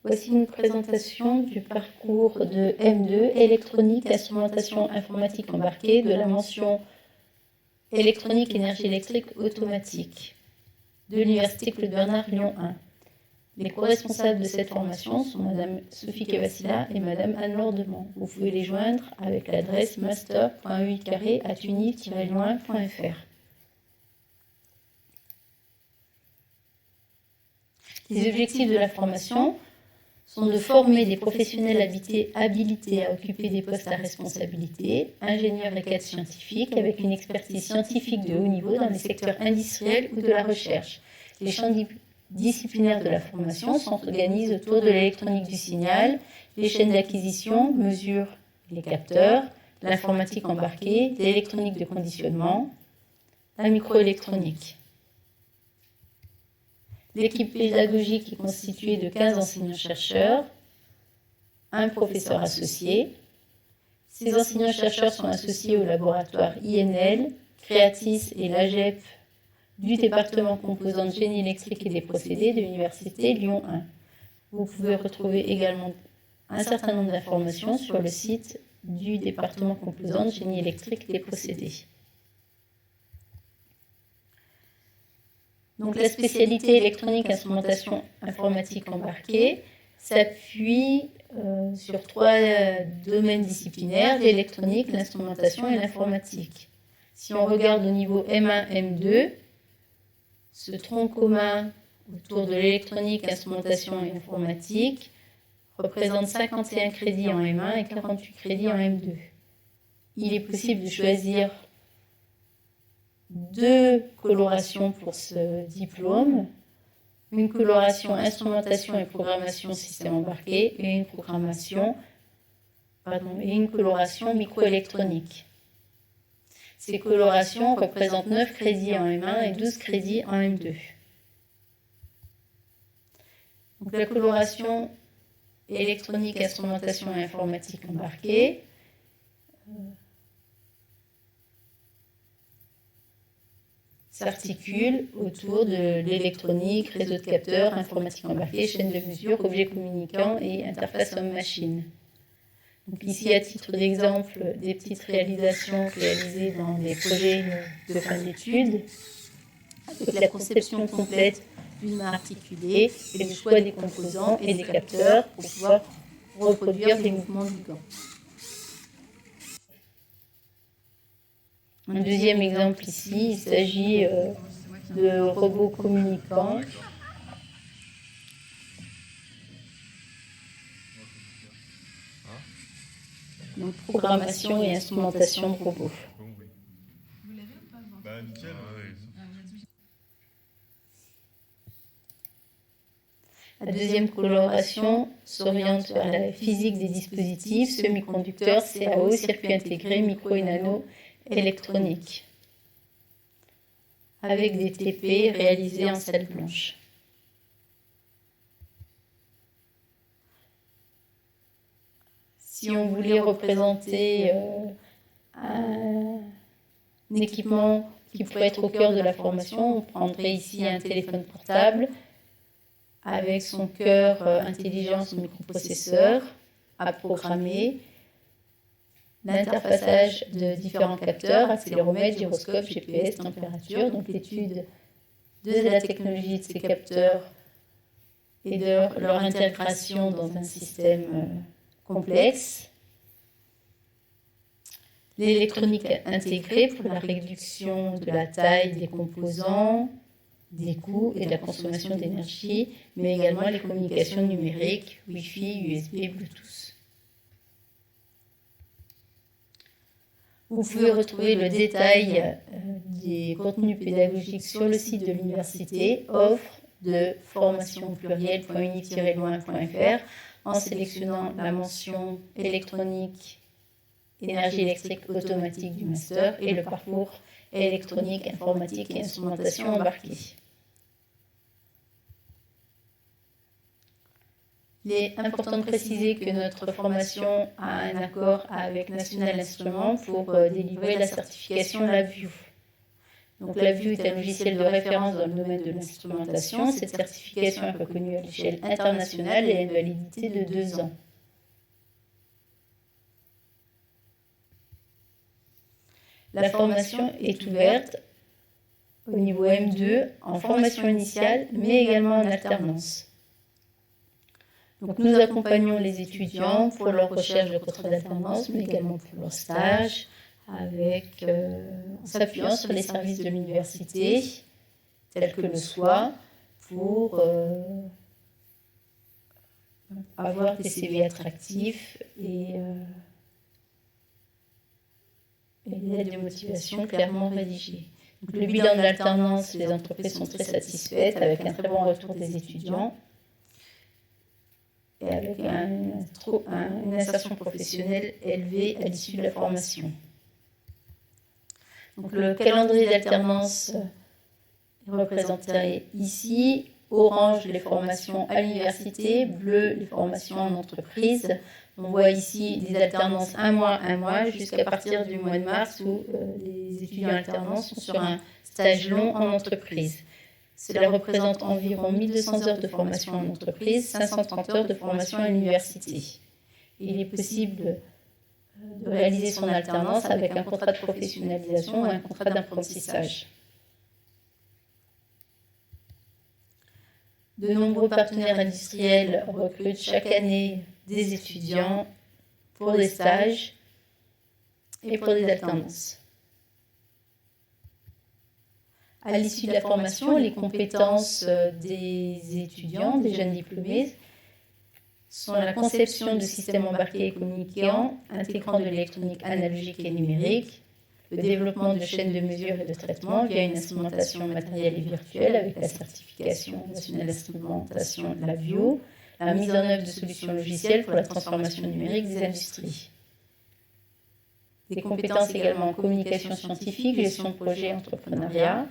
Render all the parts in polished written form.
Voici une présentation du parcours de M2, électronique, instrumentation informatique embarquée, de la mention électronique, énergie électrique automatique, de l'Université Claude Bernard Lyon 1. Les co-responsables de cette formation sont Madame Sophie Cavassila et Madame Anne-Laure Demont. Vous pouvez les joindre avec l'adresse master.ui@uni-loin.fr. Les objectifs de la formation sont de former des professionnels habilités à occuper des postes à responsabilité, ingénieurs et cadres scientifiques, avec une expertise scientifique de haut niveau dans les secteurs industriels ou de la recherche. Les champs disciplinaires de la formation s'organisent autour de l'électronique du signal, les chaînes d'acquisition, mesure les capteurs, l'informatique embarquée, l'électronique de conditionnement, la microélectronique. L'équipe pédagogique est constituée de 15 enseignants-chercheurs, un professeur associé. Ces enseignants-chercheurs sont associés au laboratoire INL, Creatis et l'AGEP du département composante génie électrique et des procédés de l'Université Lyon 1. Vous pouvez retrouver également un certain nombre d'informations sur le site du département composante génie électrique et des procédés. Donc la spécialité électronique, instrumentation informatique embarquée s'appuie sur 3 domaines disciplinaires, l'électronique, l'instrumentation et l'informatique. Si on regarde au niveau M1, M2, ce tronc commun autour de l'électronique, instrumentation et informatique représente 51 crédits en M1 et 48 crédits en M2. Il est possible de choisir 2 colorations pour ce diplôme, une coloration instrumentation et programmation système embarqué et une coloration microélectronique. Ces colorations représentent 9 crédits en M1 et 12 crédits en M2. Donc la coloration électronique, instrumentation et informatique embarquée s'articule autour de l'électronique, réseau de capteurs, informatique embarquée, chaîne de mesure, objets communicants et interface homme-machine. Donc ici, à titre d'exemple, des petites réalisations réalisées dans des projets de fin d'études, avec la conception complète d'une main articulée et le choix des composants et des capteurs pour pouvoir reproduire les mouvements du gant. Un deuxième exemple ici, il s'agit de robots communicants. Donc programmation et instrumentation de robots. Vous l'avez ou pas? Nickel. La deuxième coloration s'oriente vers la physique des dispositifs, semi-conducteurs, CAO, circuits intégrés, micro et nano, électronique, avec des TP réalisés en salle blanche. Si on voulait représenter un équipement qui pourrait être au cœur de la formation, on prendrait ici un téléphone portable avec son cœur intelligence microprocesseur à programmer, l'interfaçage de différents capteurs, accéléromètre, gyroscope, GPS, température, donc l'étude de la technologie de ces capteurs et de leur intégration dans un système complexe. L'électronique intégrée pour la réduction de la taille des composants, des coûts et de la consommation d'énergie, mais également les communications numériques, Wi-Fi, USB, Bluetooth. Vous pouvez retrouver le détail des contenus pédagogiques sur le site de l'université, offre de formation pluriel.uni-loin.fr, en sélectionnant la mention électronique, énergie électrique automatique du master et le parcours électronique, informatique et instrumentation embarquée. Il est important de préciser que notre formation a un accord avec National Instruments pour délivrer la certification LabVIEW. Donc la VIEW est un logiciel de référence dans le domaine de l'instrumentation. Cette certification est reconnue à l'échelle internationale et a une validité de 2 ans. La formation est ouverte au niveau M2 en formation initiale, mais également en alternance. Donc nous accompagnons les étudiants pour leur recherche de contrat d'alternance, mais également pour leur stage, en s'appuyant sur les services de l'université, tels que le SOI, pour avoir des CV attractifs et des lettres de motivation clairement rédigées. Donc, le bilan de l'alternance, les entreprises sont très satisfaites, avec un très bon retour des étudiants et avec une insertion professionnelle élevée à l'issue de la formation. Donc, le calendrier d'alternance est représenté ici. Orange, les formations à l'université, bleu, les formations en entreprise. On voit ici des alternances un mois, jusqu'à partir du mois de mars où les étudiants alternants sont sur un stage long en entreprise. Cela représente environ 1200 heures de formation en entreprise, 530 heures de formation à l'université. Il est possible de réaliser son alternance avec un contrat de professionnalisation ou un contrat d'apprentissage. De nombreux partenaires industriels recrutent chaque année des étudiants pour des stages et pour des alternances. À l'issue de la formation, les compétences des étudiants, des jeunes diplômés, sont la conception de systèmes embarqués et communicants, intégrant de l'électronique analogique et numérique, le développement de chaînes de mesure et de traitement via une instrumentation matérielle et virtuelle avec la certification nationale d'instrumentation de la VIEW, la mise en œuvre de solutions logicielles pour la transformation numérique des industries. Des compétences également en communication scientifique, gestion de projet, entrepreneuriat,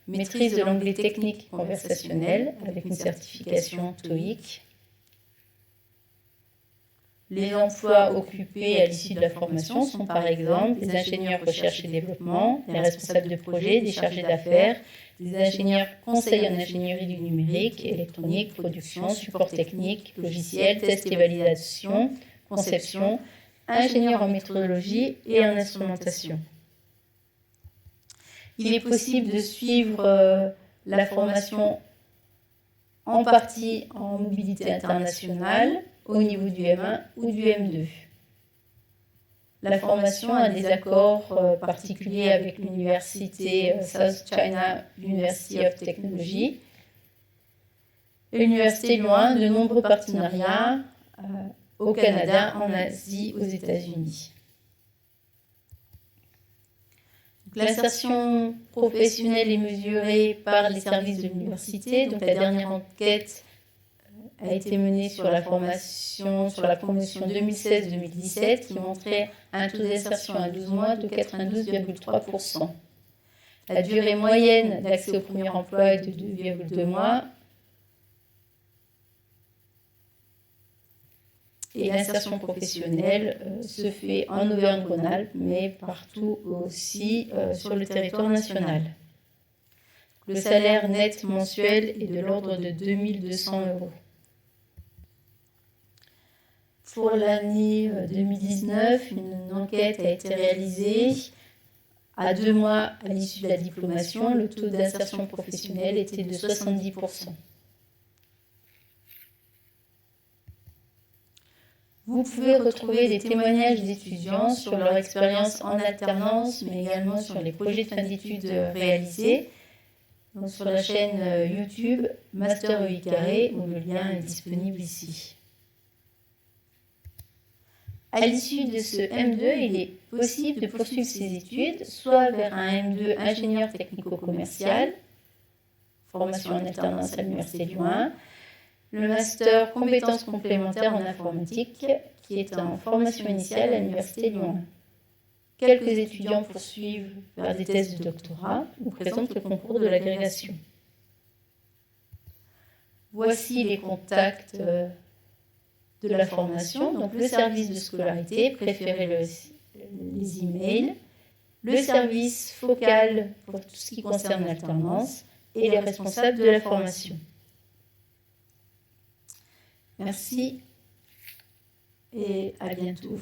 maîtrise de l'anglais technique et conversationnel avec une certification TOEIC. Les emplois occupés à l'issue de la formation sont par exemple des ingénieurs recherche et développement, des responsables de projet, des chargés d'affaires, des ingénieurs conseils en ingénierie du numérique, électronique, production, support technique, logiciel, test et validation, conception, ingénieurs en métrologie et en instrumentation. Il est possible de suivre la formation en partie en mobilité internationale, au niveau du M1 ou du M2. La formation a des accords particuliers avec l'université South China University of Technology et l'université Lyon, de nombreux partenariats au Canada, en Asie, aux États-Unis. L'insertion professionnelle est mesurée par les services de l'université. Donc la dernière enquête a été menée sur la promotion 2016-2017 qui montrait un taux d'insertion à 12 mois de 92,3%. La durée moyenne d'accès au premier emploi est de 2,2 mois. Et l'insertion professionnelle se fait en Auvergne-Rhône-Alpes, mais partout aussi sur le territoire national. Le salaire net mensuel est de l'ordre de 2 200 €. Pour l'année 2019, une enquête a été réalisée. À 2 mois à l'issue de la diplomation, le taux d'insertion professionnelle était de 70%. Vous pouvez retrouver des témoignages d'étudiants sur leur expérience en alternance, mais également sur les projets de fin d'études réalisés. Donc sur la chaîne YouTube Master EI, où le lien est disponible ici. À l'issue de ce M2, il est possible de poursuivre ses études, soit vers un M2 ingénieur technico-commercial, formation en alternance à l'Université Lyon 1, le master compétences complémentaires en informatique, qui est en formation initiale à l'Université Lyon 1. Quelques étudiants poursuivent vers des thèses de doctorat ou présentent le concours de l'agrégation. Voici les contacts de la formation, donc le service de scolarité, préférez les emails, le service focal pour tout ce qui concerne l'alternance et les responsables de la formation. Merci et à bientôt.